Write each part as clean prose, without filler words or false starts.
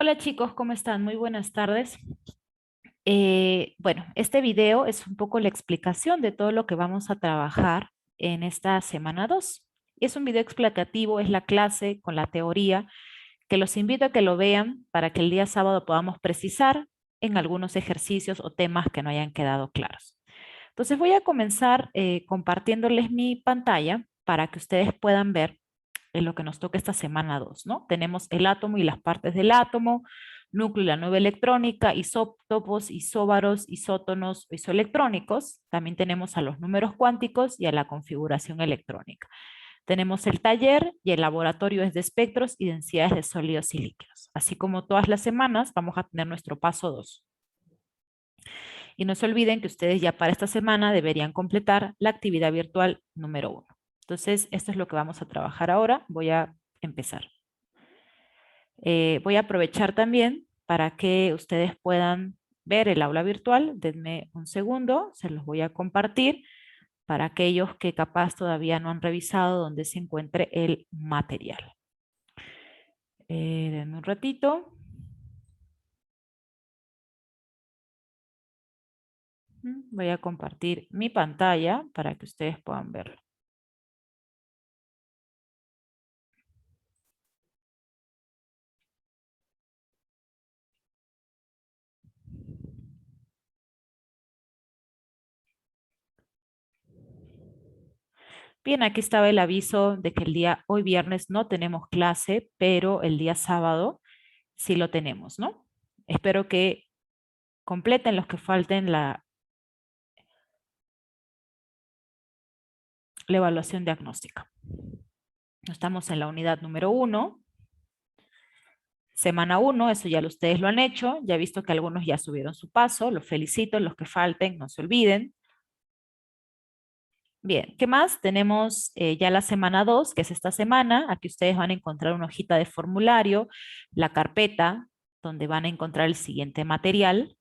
Hola chicos, ¿cómo están? Muy buenas tardes. Bueno, este video es un poco la explicación de todo lo que vamos a trabajar en esta semana 2. Es un video explicativo, es la clase con la teoría, que los invito a que lo vean para que el día sábado podamos precisar en algunos ejercicios o temas que no hayan quedado claros. Entonces voy a comenzar compartiéndoles mi pantalla para que ustedes puedan ver en lo que nos toca esta semana 2, ¿no? Tenemos el átomo y las partes del átomo, núcleo y la nube electrónica, isótopos, isóbaros, isótonos, isoelectrónicos. También tenemos a los números cuánticos y a la configuración electrónica. Tenemos el taller y el laboratorio es de espectros y densidades de sólidos y líquidos. Así como todas las semanas vamos a tener nuestro paso 2. Y no se olviden que ustedes ya para esta semana deberían completar la actividad virtual número 1. Entonces, esto es lo que vamos a trabajar ahora. Voy a empezar. Voy a aprovechar también para que ustedes puedan ver el aula virtual. Denme un segundo, se los voy a compartir para aquellos que capaz todavía no han revisado dónde se encuentre el material. Denme un ratito. Voy a compartir mi pantalla para que ustedes puedan verlo. Bien, aquí estaba el aviso de que el día hoy viernes no tenemos clase, pero el día sábado sí lo tenemos, ¿no? Espero que completen los que falten la evaluación diagnóstica. Estamos en la unidad número 1, semana 1, eso ya ustedes lo han hecho, ya he visto que algunos ya subieron su paso, los felicito, los que falten, no se olviden. Bien, ¿qué más? Tenemos ya la semana 2, que es esta semana. Aquí ustedes van a encontrar una hojita de formulario, la carpeta, donde van a encontrar el siguiente material.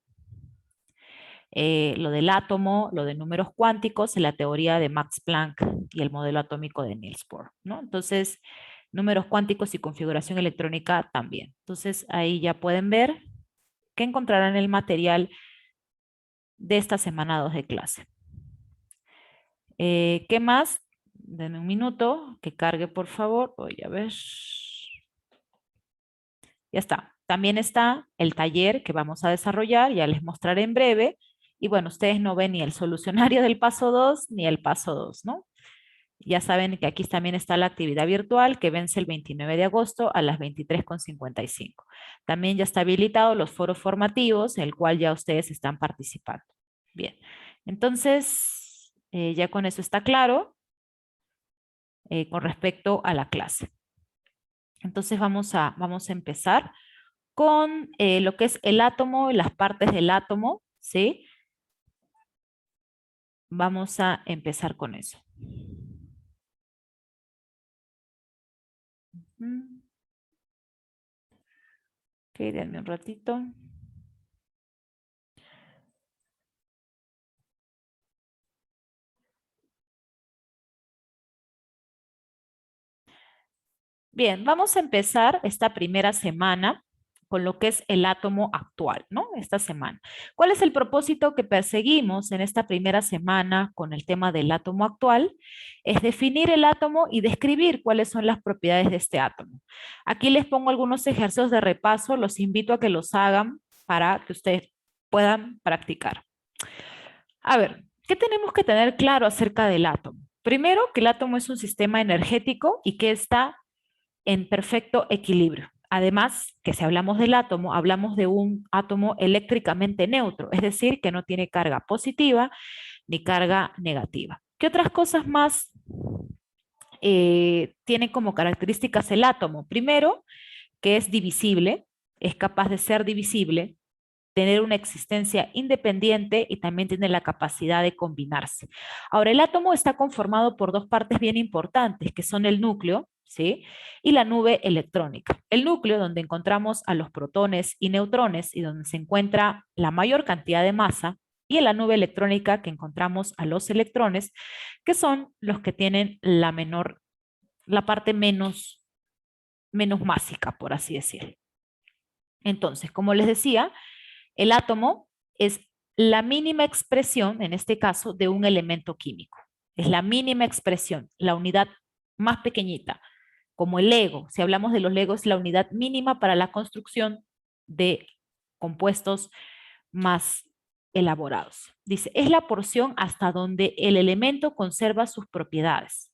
Lo del átomo, lo de números cuánticos, la teoría de Max Planck y el modelo atómico de Niels Bohr, ¿no? Entonces, números cuánticos y configuración electrónica también. Entonces, ahí ya pueden ver que encontrarán el material de esta semana 2 de clase. ¿Qué más? Denme un minuto, que cargue por favor. Voy a ver. Ya está. También está el taller que vamos a desarrollar, ya les mostraré en breve. Y bueno, ustedes no ven ni el solucionario del paso 2 ni el paso 2, ¿no? Ya saben que aquí también está la actividad virtual que vence el 29 de agosto a las 23:55. También ya está habilitado los foros formativos, en el cual ya ustedes están participando. Bien, entonces ya con eso está claro con respecto a la clase. Entonces vamos a empezar con lo que es el átomo y las partes del átomo, ¿sí? Vamos a empezar con eso. Ok, denme un ratito. Bien, vamos a empezar esta primera semana con lo que es el átomo actual, ¿no? Esta semana. ¿Cuál es el propósito que perseguimos en esta primera semana con el tema del átomo actual? Es definir el átomo y describir cuáles son las propiedades de este átomo. Aquí les pongo algunos ejercicios de repaso, los invito a que los hagan para que ustedes puedan practicar. A ver, ¿qué tenemos que tener claro acerca del átomo? Primero, que el átomo es un sistema energético y que está en perfecto equilibrio. Además, que si hablamos del átomo, hablamos de un átomo eléctricamente neutro, es decir, que no tiene carga positiva ni carga negativa. ¿Qué otras cosas más tiene como características el átomo? Primero, que es divisible, es capaz de ser divisible, tener una existencia independiente y también tiene la capacidad de combinarse. Ahora, el átomo está conformado por dos partes bien importantes, que son el núcleo, ¿sí? Y la nube electrónica. El núcleo, donde encontramos a los protones y neutrones y donde se encuentra la mayor cantidad de masa, y en la nube electrónica que encontramos a los electrones, que son los que tienen la parte menos másica, por así decirlo. Entonces, como les decía, el átomo es la mínima expresión, en este caso, de un elemento químico. Es la mínima expresión, la unidad más pequeñita, como el Lego. Si hablamos de los Legos, la unidad mínima para la construcción de compuestos más elaborados. Dice, es la porción hasta donde el elemento conserva sus propiedades.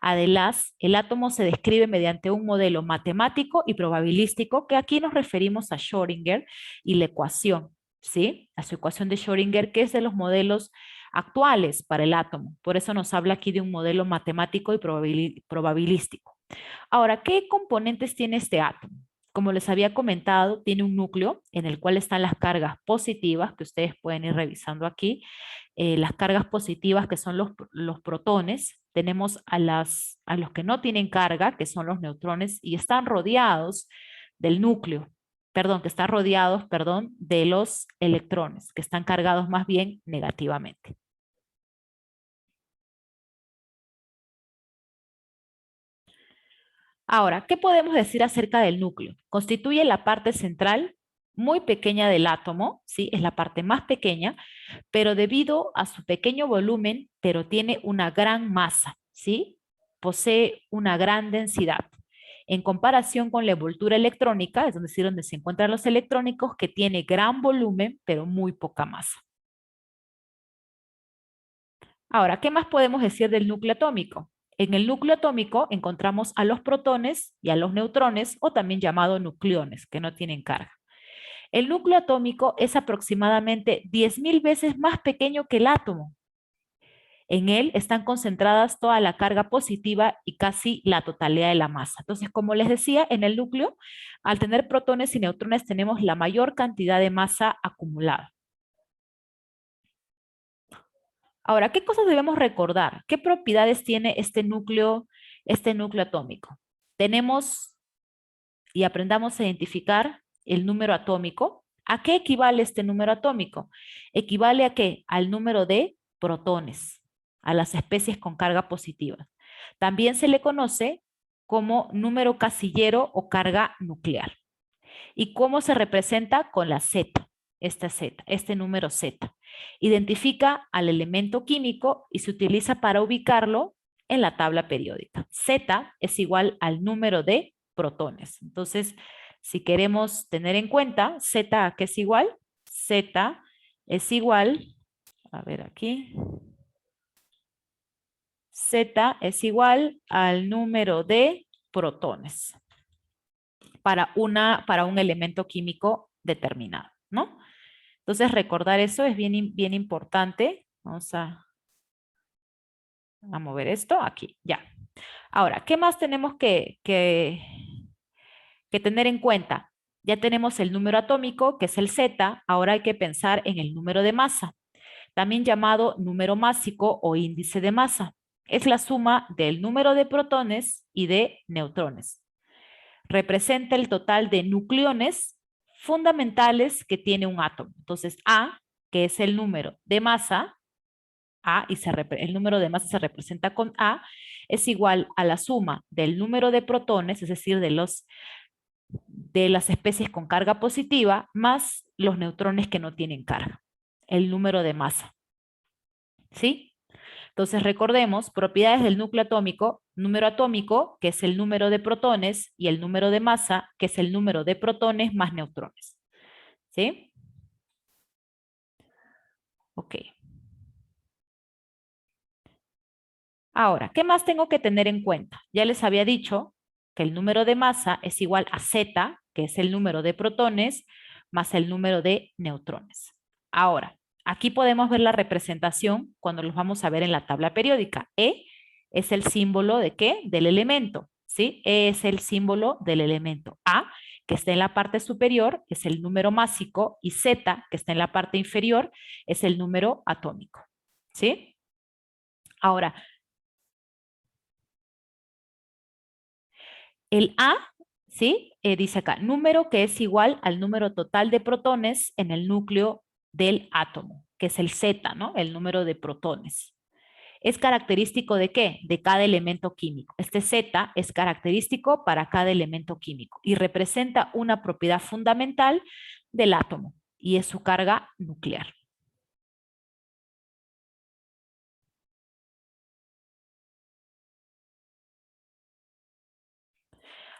Además, el átomo se describe mediante un modelo matemático y probabilístico, que aquí nos referimos a Schrödinger y la ecuación, ¿sí? A su ecuación de Schrödinger, que es de los modelos actuales para el átomo. Por eso nos habla aquí de un modelo matemático y probabilístico. Ahora, ¿qué componentes tiene este átomo? Como les había comentado, tiene un núcleo en el cual están las cargas positivas, que ustedes pueden ir revisando aquí. Las cargas positivas, que son los protones. Tenemos a los que no tienen carga, que son los neutrones, y están rodeados del núcleo. Perdón, que están rodeados, perdón, de los electrones, que están cargados más bien negativamente. Ahora, ¿qué podemos decir acerca del núcleo? Constituye la parte central muy pequeña del átomo, ¿sí? Es la parte más pequeña, pero debido a su pequeño volumen, pero tiene una gran masa, ¿sí? Posee una gran densidad. En comparación con la envoltura electrónica, es decir, donde se encuentran los electrónicos, que tiene gran volumen, pero muy poca masa. Ahora, ¿qué más podemos decir del núcleo atómico? En el núcleo atómico encontramos a los protones y a los neutrones, o también llamados nucleones, que no tienen carga. El núcleo atómico es aproximadamente 10.000 veces más pequeño que el átomo. En él están concentradas toda la carga positiva y casi la totalidad de la masa. Entonces, como les decía, en el núcleo, al tener protones y neutrones, tenemos la mayor cantidad de masa acumulada. Ahora, ¿qué cosas debemos recordar? ¿Qué propiedades tiene este núcleo atómico? Tenemos y aprendamos a identificar el número atómico. ¿A qué equivale este número atómico? ¿Equivale a qué? Al número de protones, a las especies con carga positiva. También se le conoce como número casillero o carga nuclear. ¿Y cómo se representa? Con la Z, esta Z, este número Z. Identifica al elemento químico y se utiliza para ubicarlo en la tabla periódica. Z es igual al número de protones. Entonces, si queremos tener en cuenta, Z, ¿a qué es igual? Z es igual, a ver aquí, Z es igual al número de protones para un elemento químico determinado, ¿no? Entonces, recordar eso es bien importante. Vamos a mover esto aquí, ya. Ahora, ¿qué más tenemos que tener en cuenta? Ya tenemos el número atómico, que es el Z. Ahora hay que pensar en el número de masa, también llamado número másico o índice de masa. Es la suma del número de protones y de neutrones. Representa el total de nucleones fundamentales que tiene un átomo. Entonces, A, que es el número de masa, el número de masa se representa con A, es igual a la suma del número de protones, es decir, de las especies con carga positiva, más los neutrones que no tienen carga, el número de masa. ¿Sí? Entonces recordemos, propiedades del núcleo atómico, número atómico, que es el número de protones, y el número de masa, que es el número de protones más neutrones. ¿Sí? Ok. Ahora, ¿qué más tengo que tener en cuenta? Ya les había dicho que el número de masa es igual a Z, que es el número de protones, más el número de neutrones. Ahora, aquí podemos ver la representación cuando los vamos a ver en la tabla periódica. E es el símbolo de ¿qué? Del elemento, ¿sí? E es el símbolo del elemento. A, que está en la parte superior, es el número másico, y Z, que está en la parte inferior, es el número atómico, ¿sí? Ahora, el A, ¿sí? Dice acá, número que es igual al número total de protones en el núcleo del átomo, que es el Z, ¿no? El número de protones. ¿Es característico de qué? De cada elemento químico. Este Z es característico para cada elemento químico y representa una propiedad fundamental del átomo y es su carga nuclear.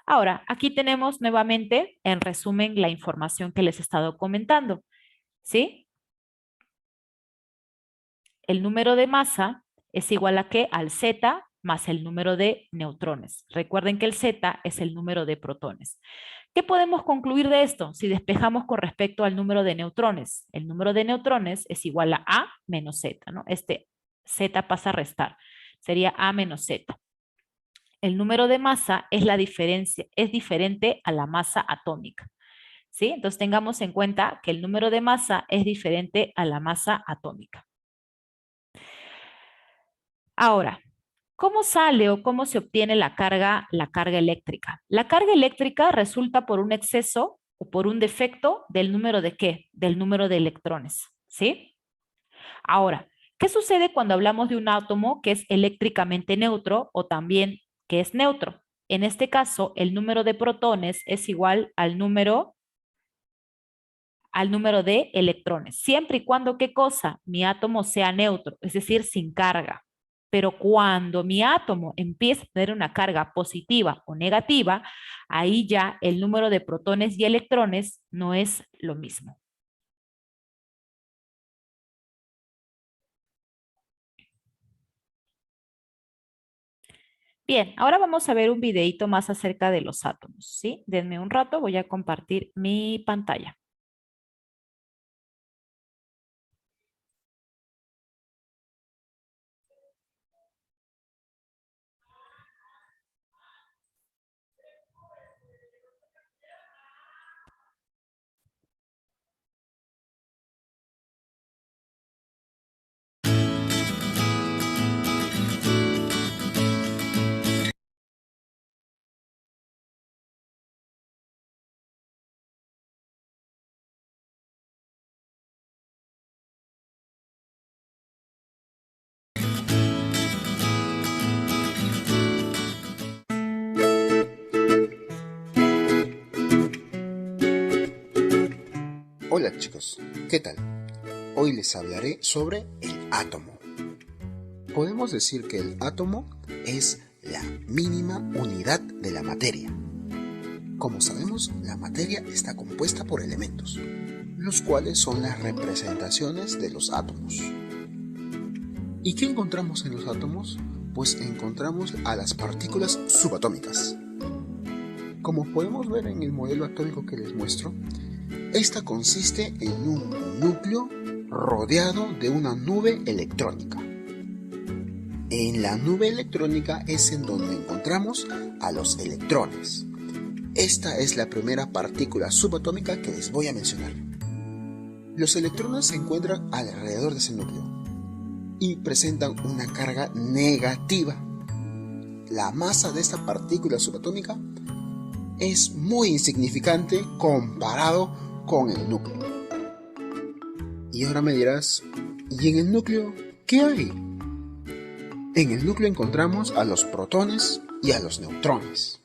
Ahora, aquí tenemos nuevamente, en resumen, la información que les he estado comentando, ¿sí? El número de masa es igual a ¿qué? Al Z más el número de neutrones. Recuerden que el Z es el número de protones. ¿Qué podemos concluir de esto si despejamos con respecto al número de neutrones? El número de neutrones es igual a A menos Z, ¿no? Este Z pasa a restar. Sería A menos Z. El número de masa es la diferencia, es diferente a la masa atómica, ¿sí? Entonces tengamos en cuenta que el número de masa es diferente a la masa atómica. Ahora, ¿cómo sale o cómo se obtiene la carga eléctrica? La carga eléctrica resulta por un exceso o por un defecto del número de ¿qué? Del número de electrones, ¿sí? Ahora, ¿qué sucede cuando hablamos de un átomo que es eléctricamente neutro o también que es neutro? En este caso, el número de protones es igual al número de electrones, siempre y cuando, ¿qué cosa? Mi átomo sea neutro, es decir, sin carga. Pero cuando mi átomo empieza a tener una carga positiva o negativa, ahí ya el número de protones y electrones no es lo mismo. Bien, ahora vamos a ver un videito más acerca de los átomos, ¿sí? Denme un rato, voy a compartir mi pantalla. Hola chicos, ¿qué tal? Hoy les hablaré sobre el átomo. Podemos decir que el átomo es la mínima unidad de la materia. Como sabemos, la materia está compuesta por elementos, los cuales son las representaciones de los átomos. ¿Y qué encontramos en los átomos? Pues encontramos a las partículas subatómicas. Como podemos ver en el modelo atómico que les muestro, esta consiste en un núcleo rodeado de una nube electrónica. En la nube electrónica es en donde encontramos a los electrones. Esta es la primera partícula subatómica que les voy a mencionar. Los electrones se encuentran alrededor de ese núcleo y presentan una carga negativa. La masa de esta partícula subatómica es muy insignificante comparado con el núcleo. Y ahora me dirás, ¿y en el núcleo qué hay? En el núcleo encontramos a los protones y a los neutrones.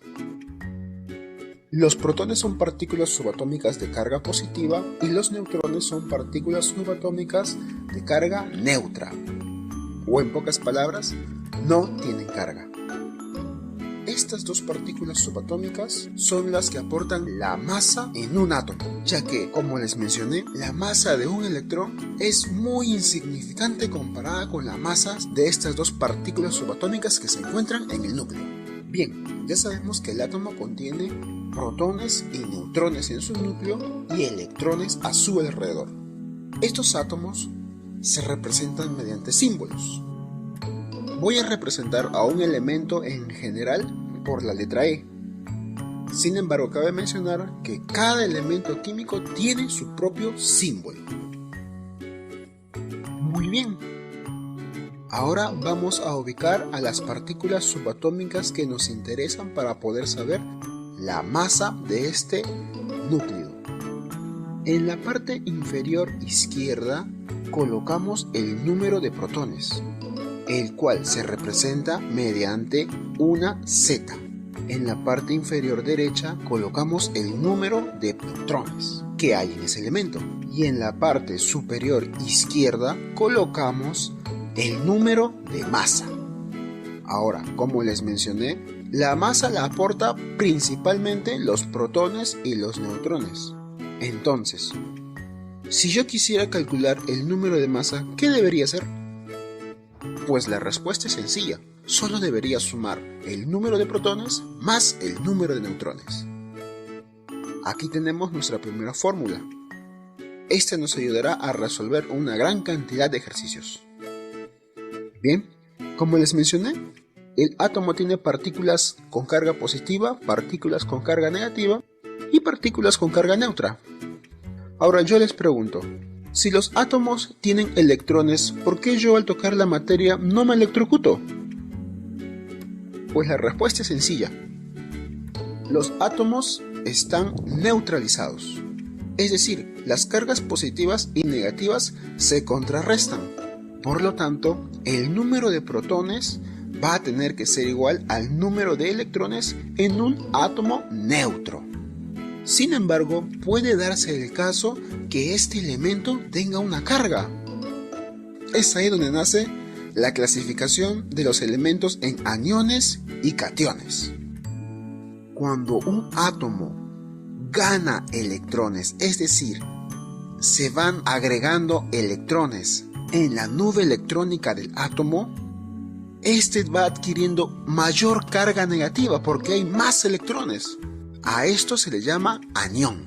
Los protones son partículas subatómicas de carga positiva y los neutrones son partículas subatómicas de carga neutra. O en pocas palabras, no tienen carga. Estas dos partículas subatómicas son las que aportan la masa en un átomo, ya que, como les mencioné, la masa de un electrón es muy insignificante comparada con la masa de estas dos partículas subatómicas que se encuentran en el núcleo. Bien, ya sabemos que el átomo contiene protones y neutrones en su núcleo y electrones a su alrededor. Estos átomos se representan mediante símbolos. Voy a representar a un elemento en general por la letra E. Sin embargo, cabe mencionar que cada elemento químico tiene su propio símbolo. Muy bien. Ahora vamos a ubicar a las partículas subatómicas que nos interesan para poder saber la masa de este núcleo. En la parte inferior izquierda colocamos el número de protones. el cual se representa mediante una Z. En la parte inferior derecha colocamos el número de neutrones que hay en ese elemento. Y en la parte superior izquierda colocamos el número de masa. Ahora, como les mencioné, la masa la aporta principalmente los protones y los neutrones. Entonces, si yo quisiera calcular el número de masa, ¿qué debería hacer? Pues la respuesta es sencilla. Solo debería sumar el número de protones más el número de neutrones. Aquí tenemos nuestra primera fórmula. Esta nos ayudará a resolver una gran cantidad de ejercicios. Bien, como les mencioné, el átomo tiene partículas con carga positiva, partículas con carga negativa y partículas con carga neutra. Ahora yo les pregunto, si los átomos tienen electrones, ¿por qué yo al tocar la materia no me electrocuto? Pues la respuesta es sencilla. Los átomos están neutralizados. Es decir, las cargas positivas y negativas se contrarrestan. Por lo tanto, el número de protones va a tener que ser igual al número de electrones en un átomo neutro. Sin embargo, puede darse el caso que este elemento tenga una carga. Es ahí donde nace la clasificación de los elementos en aniones y cationes. Cuando un átomo gana electrones, es decir, se van agregando electrones en la nube electrónica del átomo, este va adquiriendo mayor carga negativa porque hay más electrones. A esto se le llama anión.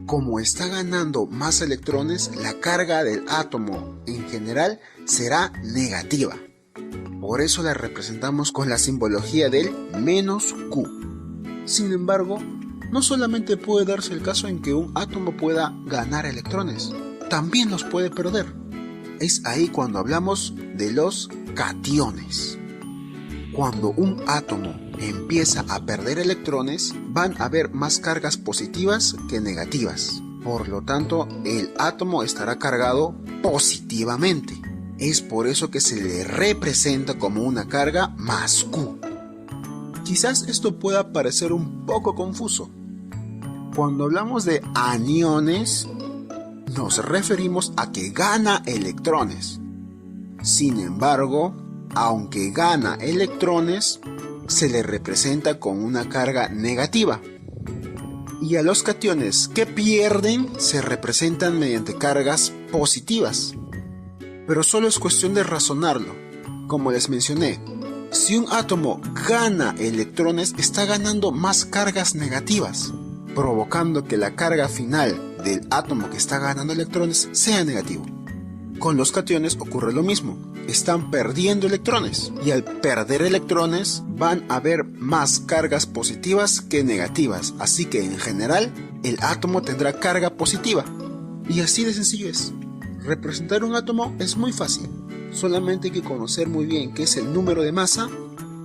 Como está ganando más electrones, la carga del átomo en general será negativa. Por eso la representamos con la simbología del menos Q. Sin embargo, no solamente puede darse el caso en que un átomo pueda ganar electrones, también los puede perder. Es ahí cuando hablamos de los cationes. Cuando un átomo empieza a perder electrones, van a haber más cargas positivas que negativas. Por lo tanto, el átomo estará cargado positivamente. Es por eso que se le representa como una carga más Q. Quizás esto pueda parecer un poco confuso. Cuando hablamos de aniones, nos referimos a que gana electrones. Sin embargo, aunque gana electrones, se le representa con una carga negativa. Y a los cationes que pierden se representan mediante cargas positivas. Pero solo es cuestión de razonarlo. Como les mencioné, si un átomo gana electrones, está ganando más cargas negativas, provocando que la carga final del átomo que está ganando electrones sea negativo. Con los cationes ocurre lo mismo. Están perdiendo electrones y al perder electrones van a haber más cargas positivas que negativas, así que en general el átomo tendrá carga positiva. Y así de sencillo es. Representar un átomo es muy fácil, solamente hay que conocer muy bien qué es el número de masa,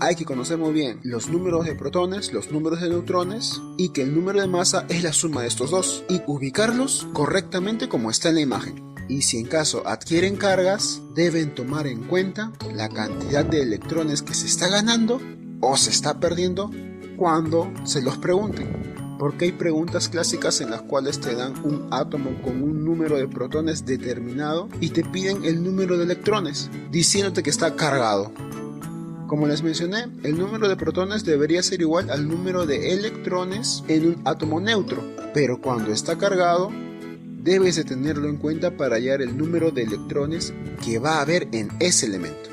hay que conocer muy bien los números de protones, los números de neutrones y que el número de masa es la suma de estos dos y ubicarlos correctamente como está en la imagen. Y si en caso adquieren cargas, deben tomar en cuenta la cantidad de electrones que se está ganando o se está perdiendo cuando se los pregunten. Porque hay preguntas clásicas en las cuales te dan un átomo con un número de protones determinado y te piden el número de electrones, diciéndote que está cargado. Como les mencioné, el número de protones debería ser igual al número de electrones en un átomo neutro, pero cuando está cargado, debes de tenerlo en cuenta para hallar el número de electrones que va a haber en ese elemento.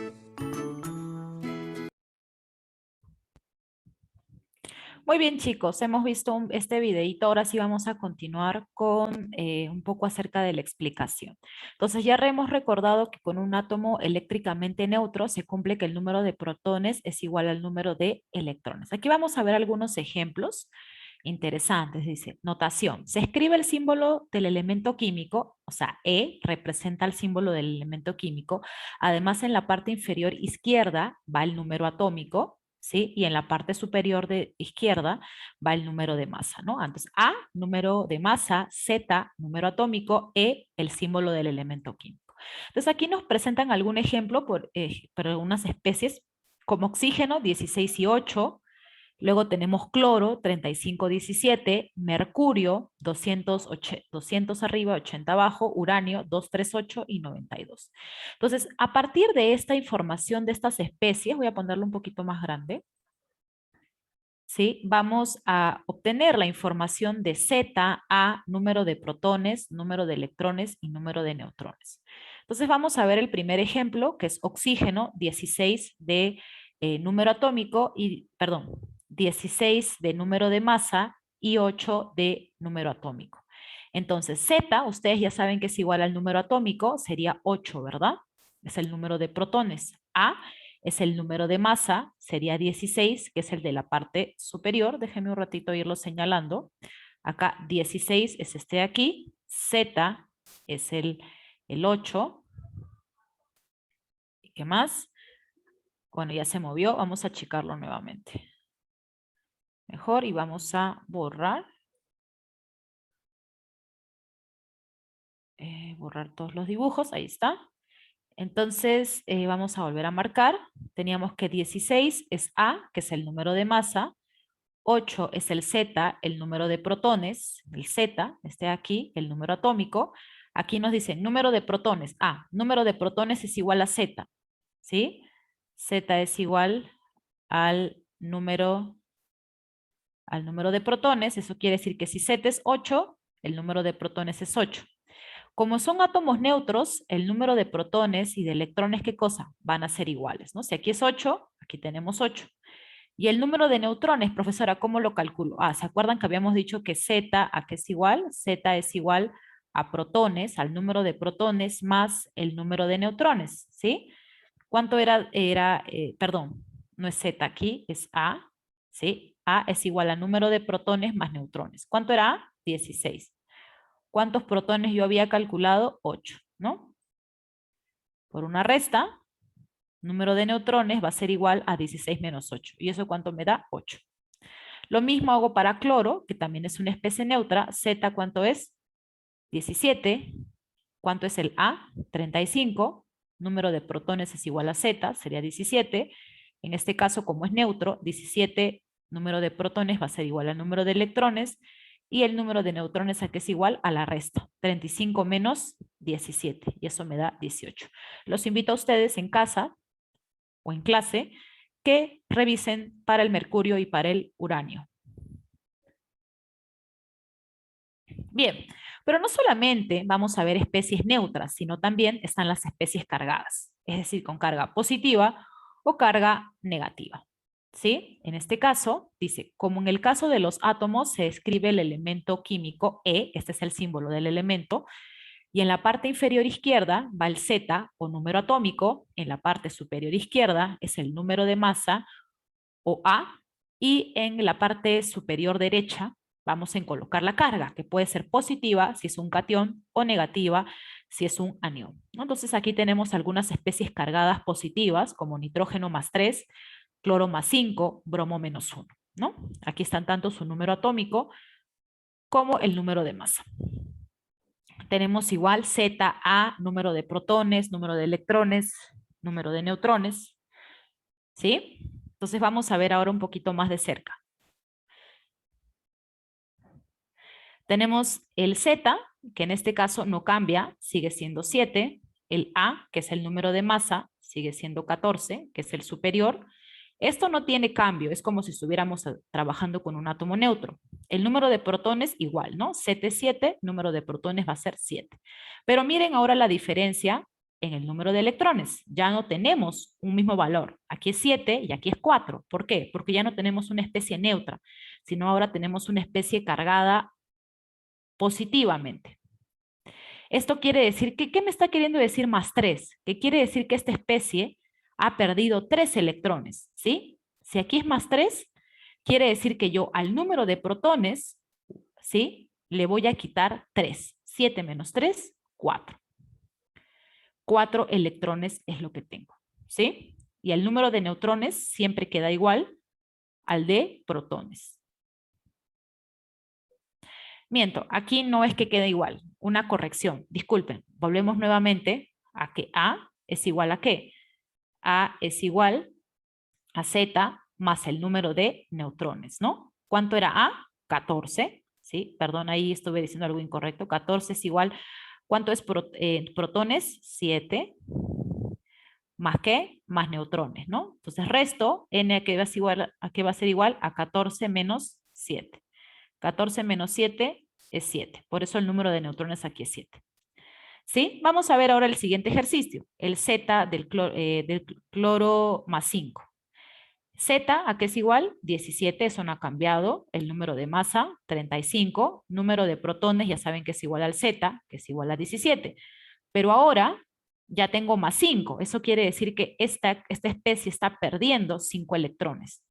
Muy bien, chicos, hemos visto este videito. Ahora sí vamos a continuar con un poco acerca de la explicación. Entonces, ya hemos recordado que con un átomo eléctricamente neutro se cumple que el número de protones es igual al número de electrones. Aquí vamos a ver algunos ejemplos interesantes. Dice, notación. Se escribe el símbolo del elemento químico, o sea, E representa el símbolo del elemento químico. Además, en la parte inferior izquierda va el número atómico. ¿Sí? Y en la parte superior de izquierda va el número de masa, ¿no? Entonces, A, número de masa, Z, número atómico, E, el símbolo del elemento químico. Entonces aquí nos presentan algún ejemplo por algunas especies, como oxígeno 16 y 8, luego tenemos cloro 3517, mercurio 200 arriba, 80 abajo, uranio 238 y 92. Entonces, a partir de esta información de estas especies, voy a ponerlo un poquito más grande, ¿sí? Vamos a obtener la información de Z, A, número de protones, número de electrones y número de neutrones. Entonces vamos a ver el primer ejemplo, que es oxígeno, 16 de número atómico y, perdón, 16 de número de masa y 8 de número atómico. Entonces Z, ustedes ya saben que es igual al número atómico, sería 8, ¿verdad? Es el número de protones. A es el número de masa, sería 16, que es el de la parte superior. Déjenme un ratito irlo señalando. Acá 16 es este de aquí, Z es el 8. ¿Y qué más? Bueno, ya se movió, vamos a achicarlo nuevamente. Mejor, y vamos a borrar. Borrar todos los dibujos, ahí está. Entonces, vamos a volver a marcar. Teníamos que 16 es A, que es el número de masa. 8 es el Z, el número de protones, el Z, este de aquí, el número atómico. Aquí nos dicen número de protones. Número de protones es igual a Z, ¿sí? Z es igual al número, de protones. Eso quiere decir que si Z es 8, el número de protones es 8. Como son átomos neutros, el número de protones y de electrones, ¿qué cosa? Van a ser iguales, ¿no? Si aquí es 8, aquí tenemos 8. Y el número de neutrones, profesora, ¿cómo lo calculo? ¿Se acuerdan que habíamos dicho que Z, ¿a qué es igual? Z es igual a protones, al número de protones más el número de neutrones, ¿sí? ¿Cuánto perdón, no es Z aquí, es A, ¿sí? A es igual al número de protones más neutrones. ¿Cuánto era A? 16. ¿Cuántos protones yo había calculado? 8, ¿no? Por una resta, número de neutrones va a ser igual a 16 menos 8. ¿Y eso cuánto me da? 8. Lo mismo hago para cloro, que también es una especie neutra. Z, ¿cuánto es? 17. ¿Cuánto es el A? 35. Número de protones es igual a Z, sería 17. En este caso, como es neutro, 17 número de protones va a ser igual al número de electrones, y el número de neutrones aquí es igual a la resta. 35 menos 17, y eso me da 18. Los invito a ustedes en casa o en clase que revisen para el mercurio y para el uranio. Bien, pero no solamente vamos a ver especies neutras, sino también están las especies cargadas, es decir, con carga positiva o carga negativa. ¿Sí? En este caso, dice, como en el caso de los átomos se escribe el elemento químico E, este es el símbolo del elemento, y en la parte inferior izquierda va el Z o número atómico, en la parte superior izquierda es el número de masa o A, y en la parte superior derecha vamos a colocar la carga, que puede ser positiva si es un catión o negativa si es un anión, ¿no? Entonces aquí tenemos algunas especies cargadas positivas, como nitrógeno más 3, cloro más 5, bromo menos 1, ¿no? Aquí están tanto su número atómico como el número de masa. Tenemos igual ZA, número de protones, número de electrones, número de neutrones, ¿sí? Entonces vamos a ver ahora un poquito más de cerca. Tenemos el Z, que en este caso no cambia, sigue siendo 7. El A, que es el número de masa, sigue siendo 14, que es el superior. Esto no tiene cambio, es como si estuviéramos trabajando con un átomo neutro. El número de protones igual, ¿no? 7, 7, número de protones va a ser 7. Pero miren ahora la diferencia en el número de electrones. Ya no tenemos un mismo valor. Aquí es 7 y aquí es 4. ¿Por qué? Porque ya no tenemos una especie neutra, sino ahora tenemos una especie cargada positivamente. Esto quiere decir, ¿qué me está queriendo decir más 3? Que quiere decir que esta especie ha perdido 3 electrones, ¿sí? Si aquí es más 3, quiere decir que yo al número de protones, ¿sí? Le voy a quitar 3. 7 menos 3, 4. 4 electrones es lo que tengo, ¿sí? Y el número de neutrones siempre queda igual al de protones. Miento, aquí no es que quede igual, una corrección. Disculpen, volvemos nuevamente A que A es igual a ¿qué? A es igual a Z más el número de neutrones, ¿no? ¿Cuánto era A? 14, ¿sí? Perdón, ahí estuve diciendo algo incorrecto. 14 es igual, ¿cuánto es protones? 7. ¿Más qué? Más neutrones, ¿no? Entonces resto, n a qué va a ser igual a, qué va a ser igual a 14 menos 7. 14 menos 7 es 7. Por eso el número de neutrones aquí es 7. ¿Sí? Vamos a ver ahora el siguiente ejercicio, el Z del cloro más 5. Z, ¿a qué es igual? 17, eso no ha cambiado. El número de masa, 35. Número de protones, ya saben que es igual al Z, que es igual a 17. Pero ahora ya tengo más 5. Eso quiere decir que esta especie está perdiendo 5 electrones.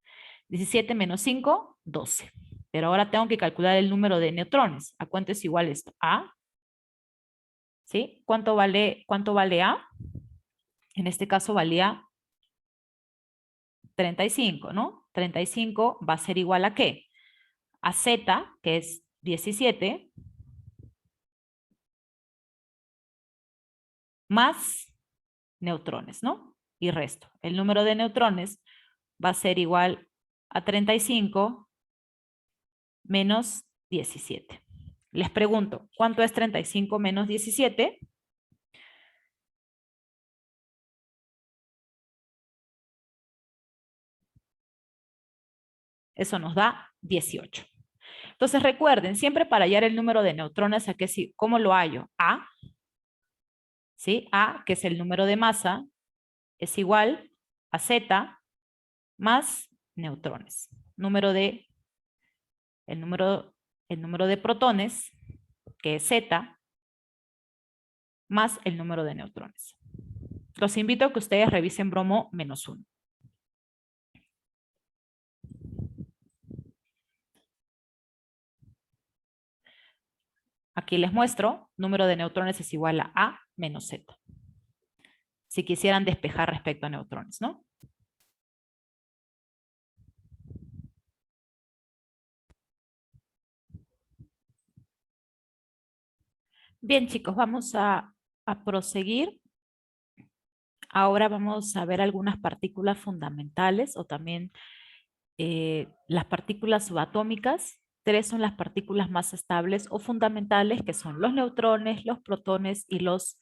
17 menos 5, 12. Pero ahora tengo que calcular el número de neutrones. ¿A cuánto es igual esto? A. ¿Sí? ¿Cuánto vale A? En este caso valía 35, ¿no? 35 va a ser igual a ¿qué? A Z, que es 17, más neutrones, ¿no? Y resto. El número de neutrones va a ser igual a 35 menos 17. Les pregunto, ¿cuánto es 35 menos 17? Eso nos da 18. Entonces recuerden, siempre para hallar el número de neutrones, ¿cómo lo hallo? A, ¿sí? A, que es el número de masa, es igual a Z más neutrones. El número de protones, que es Z, más el número de neutrones. Los invito a que ustedes revisen bromo menos 1. Aquí les muestro, número de neutrones es igual a menos Z. Si quisieran despejar respecto a neutrones, ¿no? Bien, chicos, vamos a proseguir. Ahora vamos a ver algunas partículas fundamentales o también las partículas subatómicas. 3 son las partículas más estables o fundamentales, que son los neutrones, los protones y los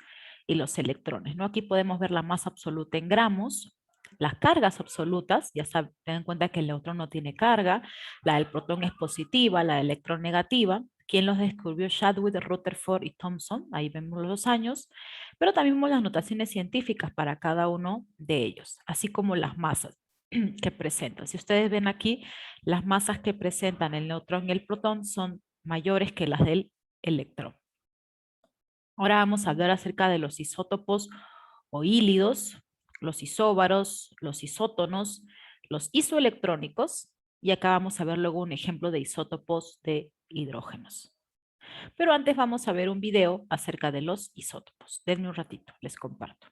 electrones, ¿no? Aquí podemos ver la masa absoluta en gramos, las cargas absolutas, ya saben, ten en cuenta que el neutrón no tiene carga, la del protón es positiva, la del electrón negativa. ¿Quién los descubrió? Chadwick, Rutherford y Thomson. Ahí vemos los años, pero también vemos las notaciones científicas para cada uno de ellos, así como las masas que presentan. Si ustedes ven aquí, las masas que presentan el neutrón y el protón son mayores que las del electrón. Ahora vamos a hablar acerca de los isótopos o hílidos, los isóbaros, los isótonos, los isoelectrónicos, y acá vamos a ver luego un ejemplo de isótopos de hidrógenos. Pero antes vamos a ver un video acerca de los isótopos. Denme un ratito, les comparto.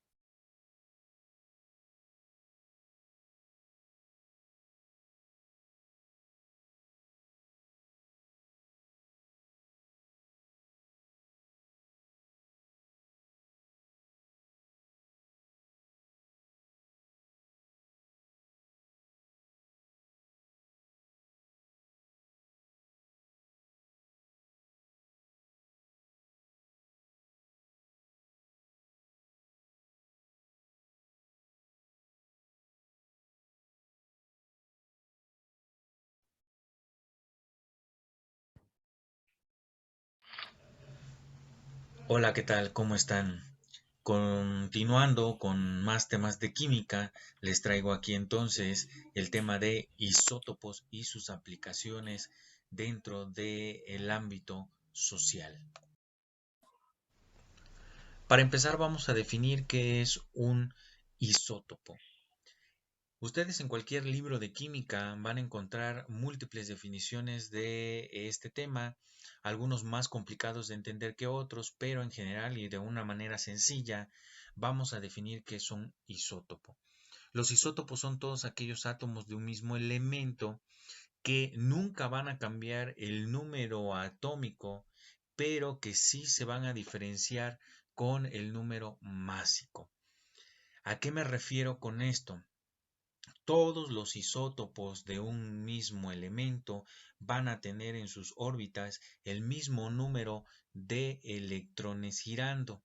Hola, ¿qué tal? ¿Cómo están? Continuando con más temas de química, les traigo aquí entonces el tema de isótopos y sus aplicaciones dentro del ámbito social. Para empezar, vamos a definir qué es un isótopo. Ustedes en cualquier libro de química van a encontrar múltiples definiciones de este tema, algunos más complicados de entender que otros, pero en general y de una manera sencilla vamos a definir qué es un isótopo. Los isótopos son todos aquellos átomos de un mismo elemento que nunca van a cambiar el número atómico, pero que sí se van a diferenciar con el número másico. ¿A qué me refiero con esto? Todos los isótopos de un mismo elemento van a tener en sus órbitas el mismo número de electrones girando.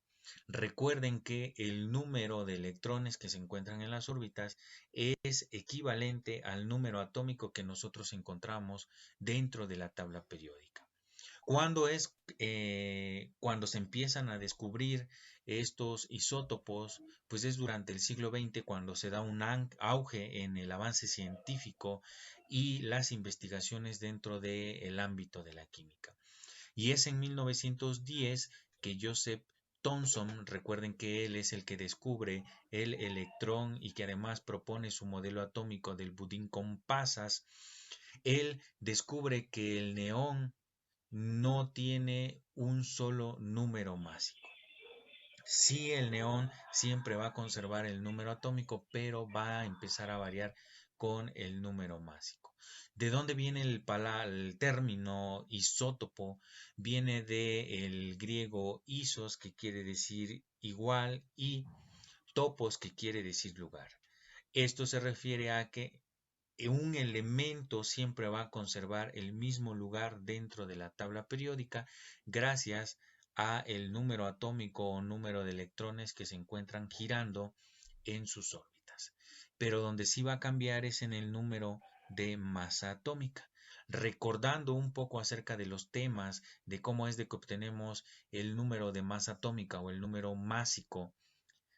Recuerden que el número de electrones que se encuentran en las órbitas es equivalente al número atómico que nosotros encontramos dentro de la tabla periódica. Cuando se empiezan a descubrir estos isótopos? Pues es durante el siglo XX cuando se da un auge en el avance científico y las investigaciones dentro del ámbito de la química. Y es en 1910 que Joseph Thomson, recuerden que él es el que descubre el electrón y que además propone su modelo atómico del budín con pasas, él descubre que el neón no tiene un solo número másico. Sí, el neón siempre va a conservar el número atómico, pero va a empezar a variar con el número másico. ¿De dónde viene el término isótopo? Viene del griego isos, que quiere decir igual, y topos, que quiere decir lugar. Esto se refiere a que un elemento siempre va a conservar el mismo lugar dentro de la tabla periódica gracias a el número atómico o número de electrones que se encuentran girando en sus órbitas. Pero donde sí va a cambiar es en el número de masa atómica. Recordando un poco acerca de los temas de cómo es de que obtenemos el número de masa atómica o el número másico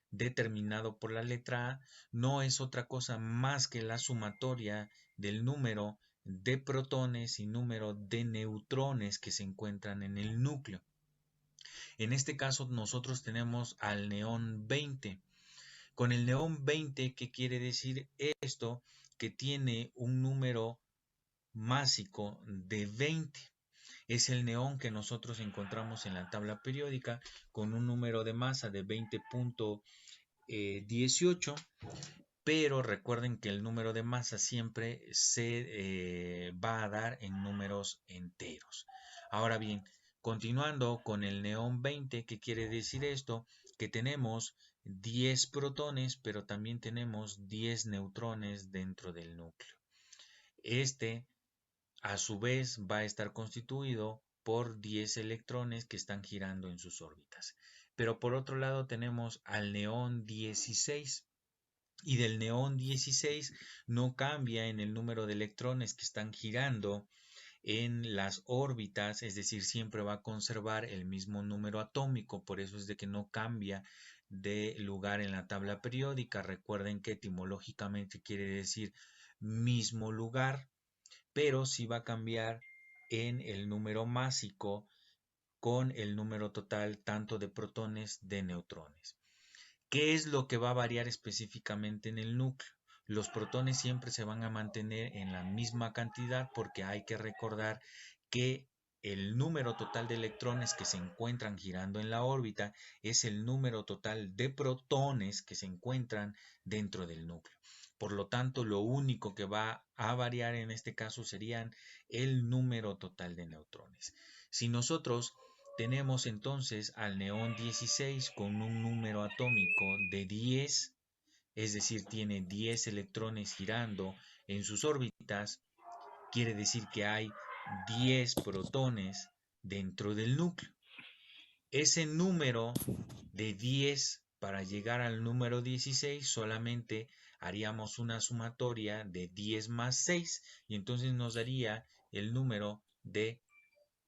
determinado por la letra A, no es otra cosa más que la sumatoria del número de protones y número de neutrones que se encuentran en el núcleo. En este caso nosotros tenemos al neón 20. Con el neón 20, ¿qué quiere decir esto? Que tiene un número másico de 20. Es el neón que nosotros encontramos en la tabla periódica con un número de masa de 20.18, pero recuerden que el número de masa siempre se va a dar en números enteros. Ahora bien, continuando con el neón 20, ¿qué quiere decir esto? Que tenemos 10 protones, pero también tenemos 10 neutrones dentro del núcleo. Este, a su vez, va a estar constituido por 10 electrones que están girando en sus órbitas. Pero por otro lado tenemos al neón 16, y del neón 16 no cambia en el número de electrones que están girando en las órbitas, es decir, siempre va a conservar el mismo número atómico, por eso es de que no cambia de lugar en la tabla periódica. Recuerden que etimológicamente quiere decir mismo lugar, pero sí va a cambiar en el número másico con el número total tanto de protones de neutrones. ¿Qué es lo que va a variar específicamente en el núcleo? Los protones siempre se van a mantener en la misma cantidad porque hay que recordar que el número total de electrones que se encuentran girando en la órbita es el número total de protones que se encuentran dentro del núcleo. Por lo tanto, lo único que va a variar en este caso serían el número total de neutrones. Si nosotros tenemos entonces al neón 16 con un número atómico de 10, es decir, tiene 10 electrones girando en sus órbitas, quiere decir que hay 10 protones dentro del núcleo. Ese número de 10 para llegar al número 16 solamente haríamos una sumatoria de 10 más 6 y entonces nos daría el número de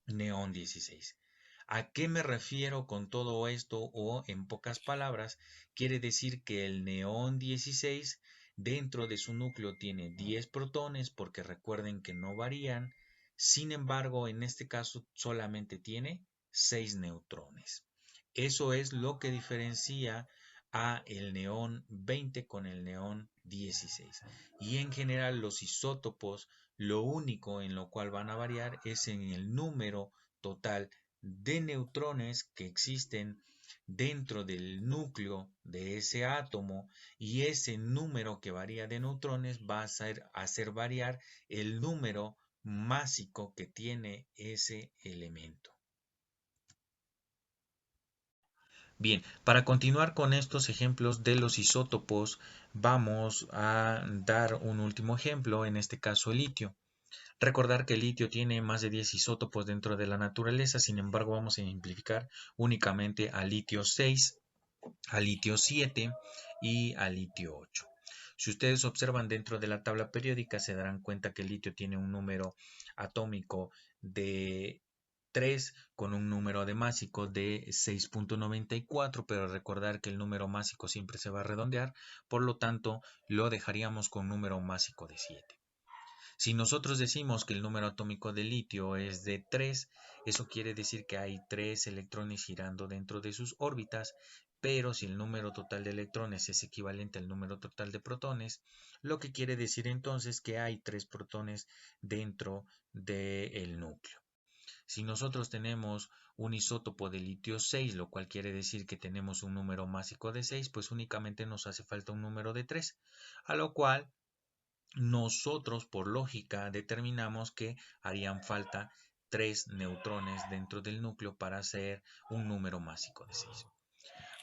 neón 16. ¿A qué me refiero con todo esto? O en pocas palabras, quiere decir que el neón 16 dentro de su núcleo tiene 10 protones porque recuerden que no varían. Sin embargo, en este caso solamente tiene 6 neutrones. Eso es lo que diferencia a el neón 20 con el neón 16. Y en general los isótopos, lo único en lo cual van a variar es en el número total de neutrones que existen dentro del núcleo de ese átomo, y ese número que varía de neutrones va a hacer variar el número másico que tiene ese elemento. Bien, para continuar con estos ejemplos de los isótopos, vamos a dar un último ejemplo, en este caso el litio. Recordar que el litio tiene más de 10 isótopos dentro de la naturaleza, sin embargo vamos a ejemplificar únicamente al litio 6, al litio 7 y al litio 8. Si ustedes observan dentro de la tabla periódica se darán cuenta que el litio tiene un número atómico de 3 con un número de másico de 6.94, pero recordar que el número másico siempre se va a redondear, por lo tanto lo dejaríamos con un número másico de 7. Si nosotros decimos que el número atómico de litio es de 3, eso quiere decir que hay 3 electrones girando dentro de sus órbitas, pero si el número total de electrones es equivalente al número total de protones, lo que quiere decir entonces que hay 3 protones dentro del núcleo. Si nosotros tenemos un isótopo de litio 6, lo cual quiere decir que tenemos un número másico de 6, pues únicamente nos hace falta un número de 3, a lo cual nosotros por lógica determinamos que harían falta 3 neutrones dentro del núcleo para hacer un número másico de 6.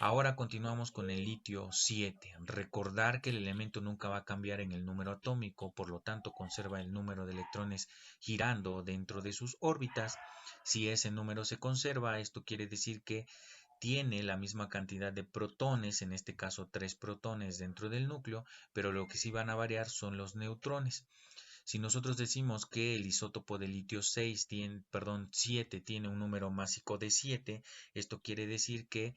Ahora continuamos con el litio 7. Recordar que el elemento nunca va a cambiar en el número atómico, por lo tanto conserva el número de electrones girando dentro de sus órbitas. Si ese número se conserva, esto quiere decir que tiene la misma cantidad de protones, en este caso 3 protones dentro del núcleo, pero lo que sí van a variar son los neutrones. Si nosotros decimos que el isótopo de litio 7 tiene un número másico de 7, esto quiere decir que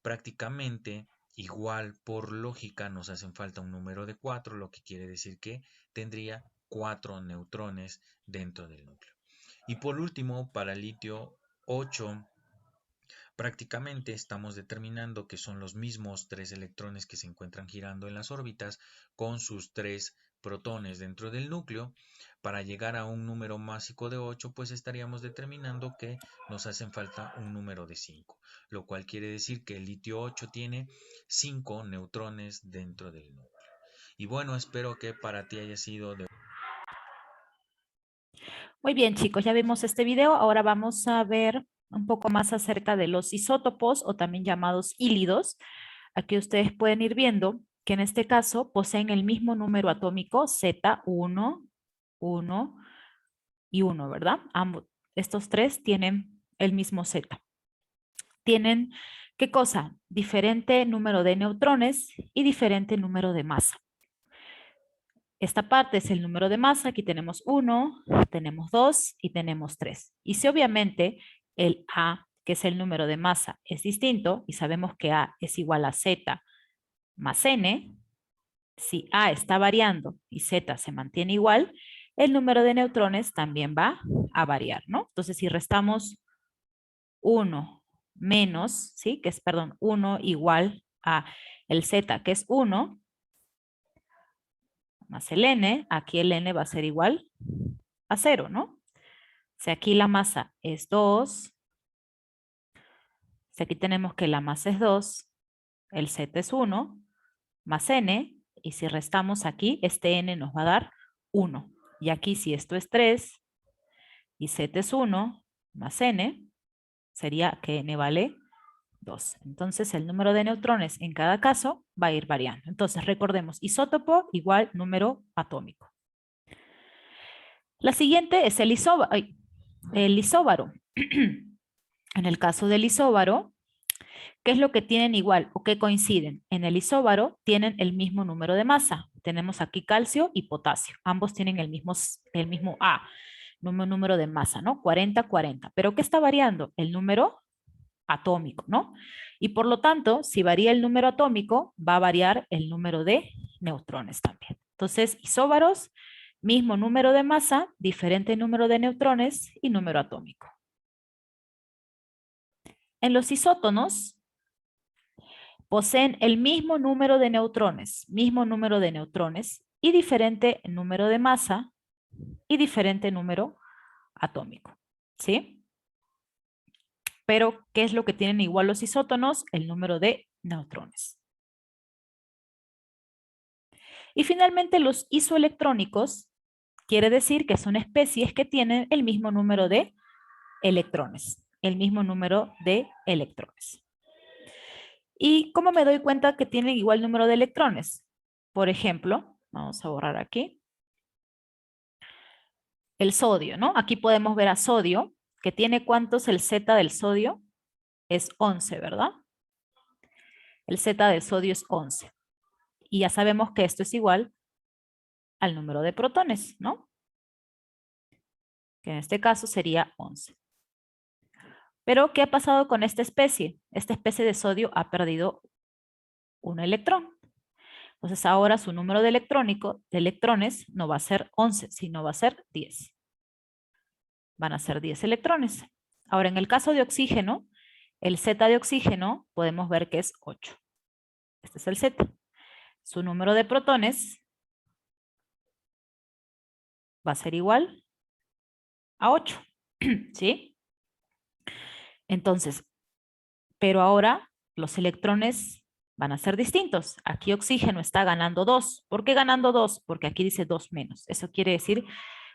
prácticamente igual por lógica nos hacen falta un número de 4, lo que quiere decir que tendría 4 neutrones dentro del núcleo. Y por último, para el litio 8, prácticamente estamos determinando que son los mismos 3 electrones que se encuentran girando en las órbitas con sus 3 protones dentro del núcleo. Para llegar a un número másico de 8, pues estaríamos determinando que nos hacen falta un número de 5, lo cual quiere decir que el litio 8 tiene 5 neutrones dentro del núcleo. Y bueno, espero que para ti haya sido de... Muy bien, chicos, ya vimos este video. Ahora vamos a ver un poco más acerca de los isótopos o también llamados hílidos. Aquí ustedes pueden ir viendo que en este caso poseen el mismo número atómico Z1, 1 y 1, ¿verdad? Ambos, estos tres tienen el mismo Z. Tienen, ¿qué cosa? Diferente número de neutrones y diferente número de masa. Esta parte es el número de masa, aquí tenemos 1, tenemos 2 y tenemos 3. Y si obviamente el A, que es el número de masa, es distinto y sabemos que A es igual a Z más N, si A está variando y Z se mantiene igual, el número de neutrones también va a variar, ¿no? Entonces si restamos 1 menos, ¿sí? Que es, perdón, 1 igual a el Z, que es 1, más el N, aquí el N va a ser igual a 0, ¿no? Si aquí la masa es 2, si aquí tenemos que la masa es 2, el Z es 1, más N, y si restamos aquí, este N nos va a dar 1. Y aquí si esto es 3 y Z es 1, más N, sería que N vale 2. Entonces el número de neutrones en cada caso va a ir variando. Entonces recordemos, isótopo igual número atómico. La siguiente es el isóbaro. En el caso del isóbaro, ¿qué es lo que tienen igual o qué coinciden? En el isóbaro tienen el mismo número de masa. Tenemos aquí calcio y potasio. Ambos tienen el mismo A, número de masa, ¿no? 40, 40. ¿Pero qué está variando? El número atómico, ¿no? Y por lo tanto, si varía el número atómico, va a variar el número de neutrones también. Entonces, isóbaros, mismo número de masa, diferente número de neutrones y número atómico. En los isótonos, poseen el mismo número de neutrones y diferente número de masa y diferente número atómico, ¿sí? Pero, ¿qué es lo que tienen igual los isótonos? El número de neutrones. Y finalmente los isoelectrónicos quiere decir que son especies que tienen el mismo número de electrones, ¿Y cómo me doy cuenta que tienen igual número de electrones? Por ejemplo, vamos a borrar aquí. El sodio, ¿no? Aquí podemos ver a sodio, que tiene ¿cuántos el Z del sodio? Es 11, ¿verdad? El Z del sodio es 11. Y ya sabemos que esto es igual al número de protones, ¿no? Que en este caso sería 11. Pero, ¿qué ha pasado con esta especie? Esta especie de sodio ha perdido un electrón. Entonces ahora su número de electrones no va a ser 11, sino va a ser 10. Van a ser 10 electrones. Ahora, en el caso de oxígeno, el Z de oxígeno podemos ver que es 8. Este es el Z. Su número de protones va a ser igual a 8. ¿Sí? Entonces, pero ahora los electrones van a ser distintos. Aquí oxígeno está ganando 2. ¿Por qué ganando 2? Porque aquí dice 2 menos. Eso quiere decir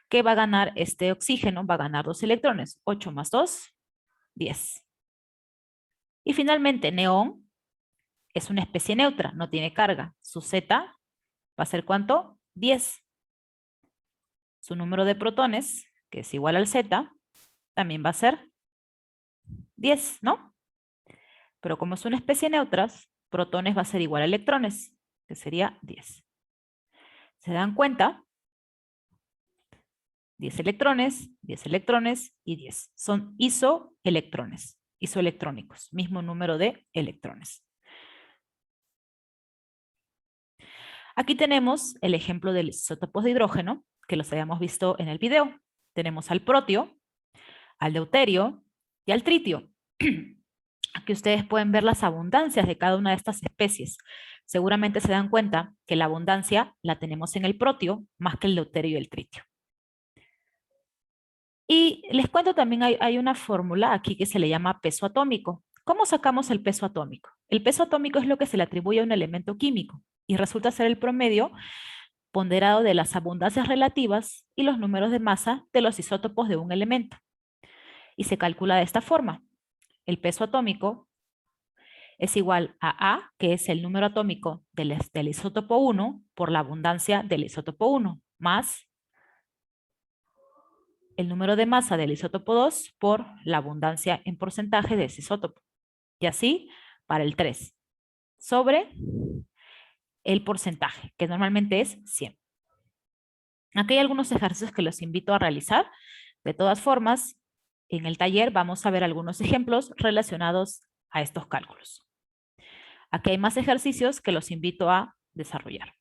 que va a ganar este oxígeno, va a ganar 2 electrones. 8 más 2, 10. Y finalmente, neón es una especie neutra, no tiene carga. Su Z va a ser ¿cuánto? 10. Su número de protones, que es igual al Z, también va a ser 10, ¿no? Pero como es una especie neutra, protones va a ser igual a electrones, que sería 10. ¿Se dan cuenta? 10 electrones y 10. Son isoelectrones, isoelectrónicos, mismo número de electrones. Aquí tenemos el ejemplo de los isótopos de hidrógeno, que los habíamos visto en el video. Tenemos al protio, al deuterio y al tritio. Aquí ustedes pueden ver las abundancias de cada una de estas especies. Seguramente se dan cuenta que la abundancia la tenemos en el protio más que el deuterio y el tritio. Y les cuento también, hay una fórmula aquí que se le llama peso atómico. ¿Cómo sacamos el peso atómico? El peso atómico es lo que se le atribuye a un elemento químico y resulta ser el promedio ponderado de las abundancias relativas y los números de masa de los isótopos de un elemento. Y se calcula de esta forma. El peso atómico es igual a A, que es el número atómico del isótopo 1 por la abundancia del isótopo 1, más el número de masa del isótopo 2 por la abundancia en porcentaje de ese isótopo. Y así para el 3, sobre el porcentaje, que normalmente es 100. Aquí hay algunos ejercicios que los invito a realizar. De todas formas, en el taller vamos a ver algunos ejemplos relacionados a estos cálculos. Aquí hay más ejercicios que los invito a desarrollar.